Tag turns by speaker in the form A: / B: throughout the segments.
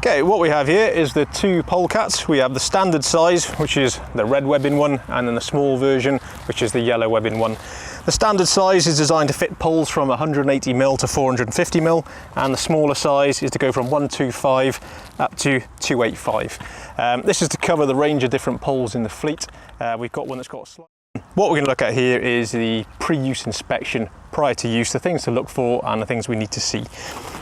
A: Okay, what we have here is the two polecats. We have the standard size, which is the red webbing one, and then the small version, which is the yellow webbing one. The standard size is designed to fit poles from 180mm to 450mm, and the smaller size is to go from 125 up to 285. This is to cover the range of different poles in the fleet. We've got one that's got a What we're going to look at here is the pre-use inspection prior to use, the things to look for and the things we need to see.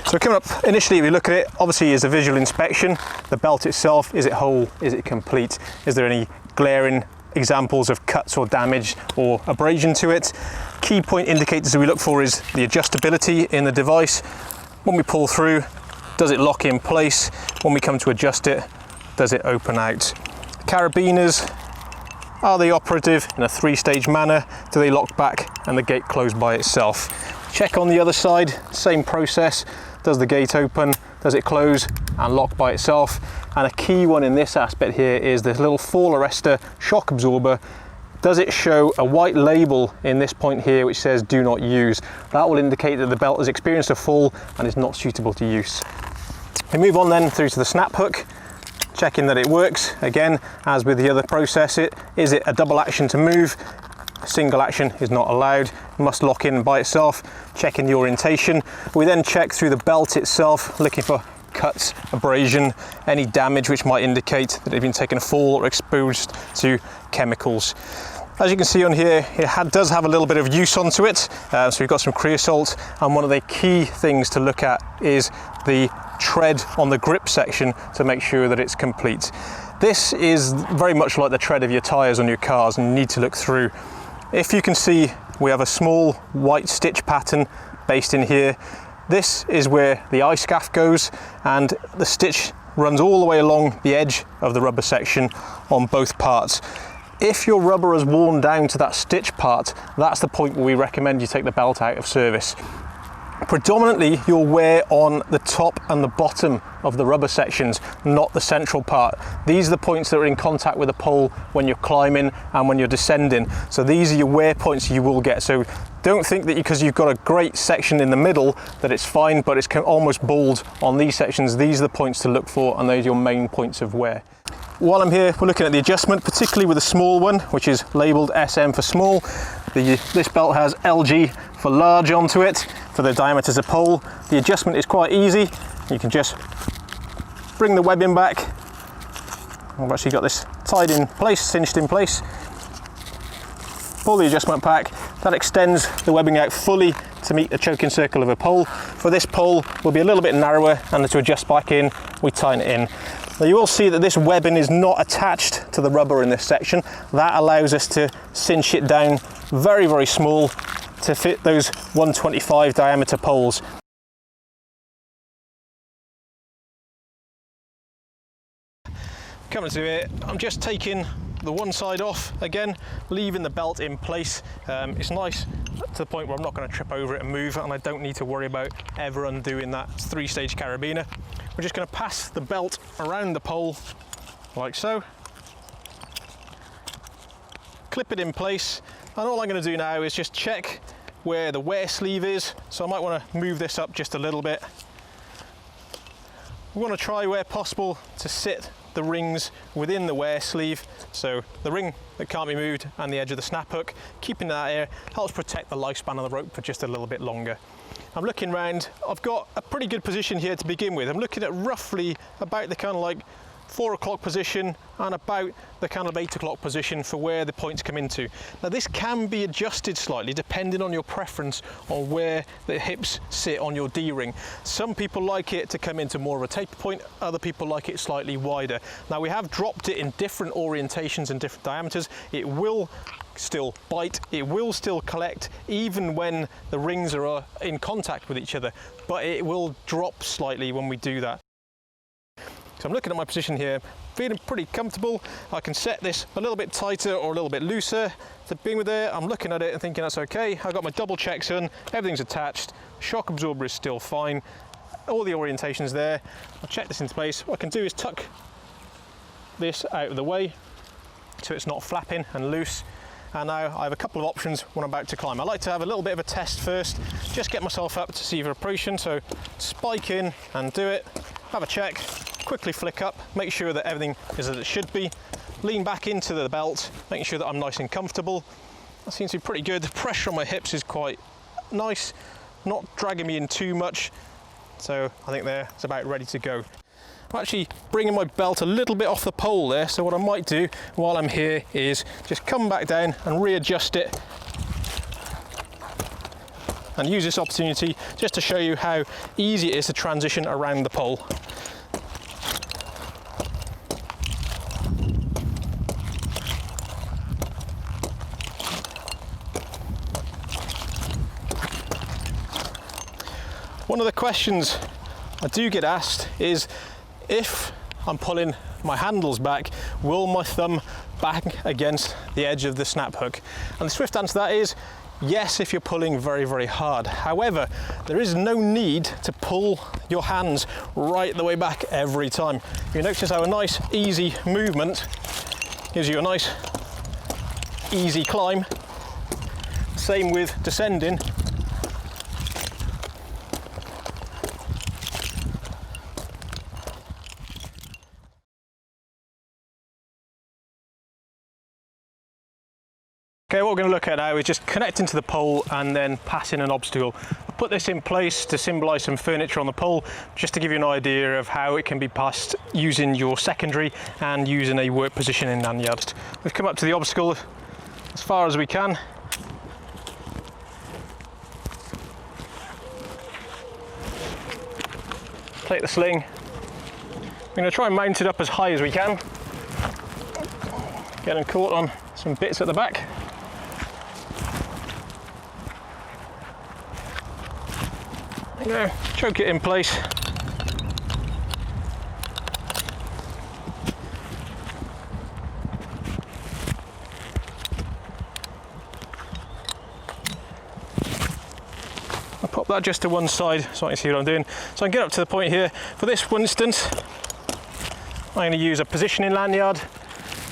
A: So coming up, initially we look at it, obviously is a visual inspection. The belt itself, is it whole, is it complete? Is there any glaring examples of cuts or damage or abrasion to it? Key point indicators that we look for is the adjustability in the device. When we pull through, does it lock in place? When we come to adjust it, does it open out? Carabiners, are they operative in a three-stage manner? Do they lock back and the gate close by itself? Check on the other side, same process. Does the gate open? Does it close and lock by itself? And a key one in this aspect here is this little fall arrestor shock absorber. Does it show a white label in this point here which says do not use? That will indicate that the belt has experienced a fall and is not suitable to use. We move on then through to the snap hook. Checking that it works. Again, as with the other process, is it a double action to move? Single action is not allowed, must lock in by itself. Checking the orientation. We then check through the belt itself, looking for cuts, abrasion, any damage which might indicate that it's been taken a fall or exposed to chemicals. As you can see on here, it does have a little bit of use onto it, so we've got some creosote, and one of the key things to look at is the tread on the grip section to make sure that it's complete. This is very much like the tread of your tyres on your cars, and you need to look through. If you can see, we have a small white stitch pattern based in here. This is where the eye scaff goes, and the stitch runs all the way along the edge of the rubber section on both parts. If your rubber has worn down to that stitch part, that's the point where we recommend you take the belt out of service. Predominantly you'll wear on the top and the bottom of the rubber sections, not the central part. These are the points that are in contact with the pole when you're climbing and when you're descending. So these are your wear points you will get. So don't think that because you've got a great section in the middle that it's fine, but it's almost bald on these sections. These are the points to look for, and those are your main points of wear. While I'm here, we're looking at the adjustment, particularly with the small one, which is labelled SM for small. This belt has LG for large onto it, for the diameters of pole. The adjustment is quite easy. You can just bring the webbing back. I've actually got this tied in place, cinched in place. Pull the adjustment pack. That extends the webbing out fully to meet the choking circle of a pole. For this pole, will be a little bit narrower, and to adjust back in, we tighten it in. Now you will see that this webbing is not attached to the rubber in this section. That allows us to cinch it down very, very small to fit those 125 diameter poles. Coming to it, I'm just taking the one side off again, leaving the belt in place. It's nice to the point where I'm not going to trip over it and move, and I don't need to worry about ever undoing that three-stage carabiner. We're just going to pass the belt around the pole like so, clip it in place, and all I'm going to do now is just check where the wear sleeve is. So I might want to move this up just a little bit. We want to try where possible to sit the rings within the wear sleeve, so the ring that can't be moved and the edge of the snap hook, keeping that here helps protect the lifespan of the rope for just a little bit longer. I'm looking round, I've got a pretty good position here to begin with. I'm looking at roughly about the kind of like 4 o'clock position and about the kind of 8 o'clock position for where the points come into. Now this can be adjusted slightly depending on your preference on where the hips sit on your D-ring. Some people like it to come into more of a taper point, other people like it slightly wider. Now we have dropped it in different orientations and different diameters. It will still bite, it will still collect even when the rings are in contact with each other, but it will drop slightly when we do that. So I'm looking at my position here, feeling pretty comfortable. I can set this a little bit tighter or a little bit looser. To begin with there, I'm looking at it and thinking that's okay. I've got my double checks on, everything's attached, shock absorber is still fine, all the orientation's there. I'll check this into place. What I can do is tuck this out of the way so it's not flapping and loose. And now I have a couple of options when I'm about to climb. I like to have a little bit of a test first, just get myself up to see vibration. So spike in and do it, have a check, quickly flick up, make sure that everything is as it should be, lean back into the belt, making sure that I'm nice and comfortable. That seems to be pretty good. The pressure on my hips is quite nice, not dragging me in too much, so I think it's about ready to go. I'm actually bringing my belt a little bit off the pole there, so what I might do while I'm here is just come back down and readjust it, and use this opportunity just to show you how easy it is to transition around the pole. One of the questions I do get asked is, if I'm pulling my handles back, will my thumb bang against the edge of the snap hook? And the swift answer to that is yes, if you're pulling very, very hard. However, there is no need to pull your hands right the way back every time. You notice how a nice, easy movement gives you a nice, easy climb. Same with descending. Okay, what we're going to look at now is just connecting to the pole and then passing an obstacle. I put this in place to symbolise some furniture on the pole, just to give you an idea of how it can be passed using your secondary and using a work positioning lanyard. We've come up to the obstacle as far as we can. Take the sling. We're going to try and mount it up as high as we can. Getting caught on some bits at the back. There, choke it in place. I'll pop that just to one side so I can see what I'm doing. So I can get up to the point here. For this one instance, I'm going to use a positioning lanyard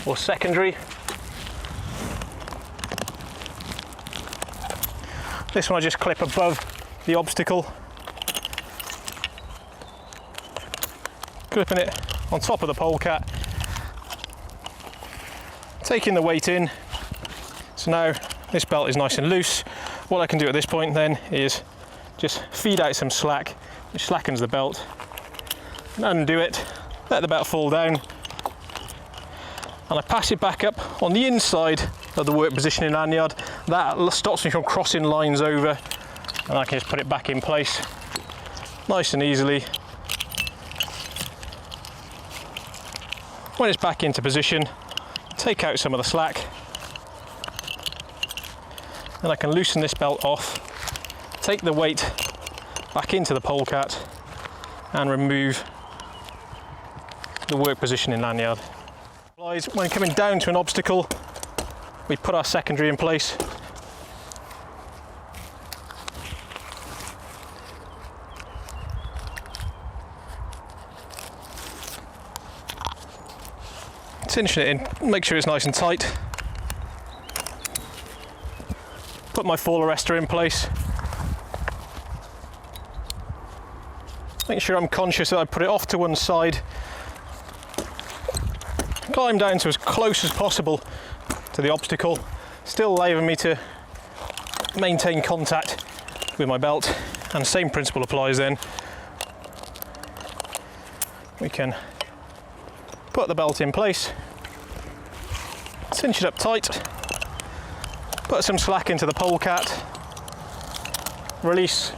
A: or secondary. This one I just clip above the obstacle, clipping it on top of the polecat, taking the weight in. So now this belt is nice and loose. What I can do at this point then is just feed out some slack, which slackens the belt, and undo it, let the belt fall down, and I pass it back up on the inside of the work positioning lanyard. That stops me from crossing lines over, and I can just put it back in place nice and easily. When it's back into position, take out some of the slack, and I can loosen this belt off, take the weight back into the polecat, and remove the work positioning lanyard. When coming down to an obstacle, we put our secondary in place. Cinching it in, make sure it's nice and tight. Put my fall arrestor in place. Make sure I'm conscious that I put it off to one side. Climb down to as close as possible to the obstacle, still allowing me to maintain contact with my belt, and the same principle applies then. We can put the belt in place, cinch it up tight, put some slack into the polecat, release,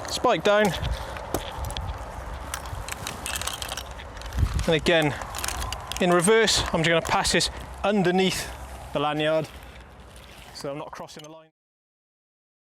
A: spike down, and again in reverse I'm just going to pass this underneath the lanyard so I'm not crossing the line.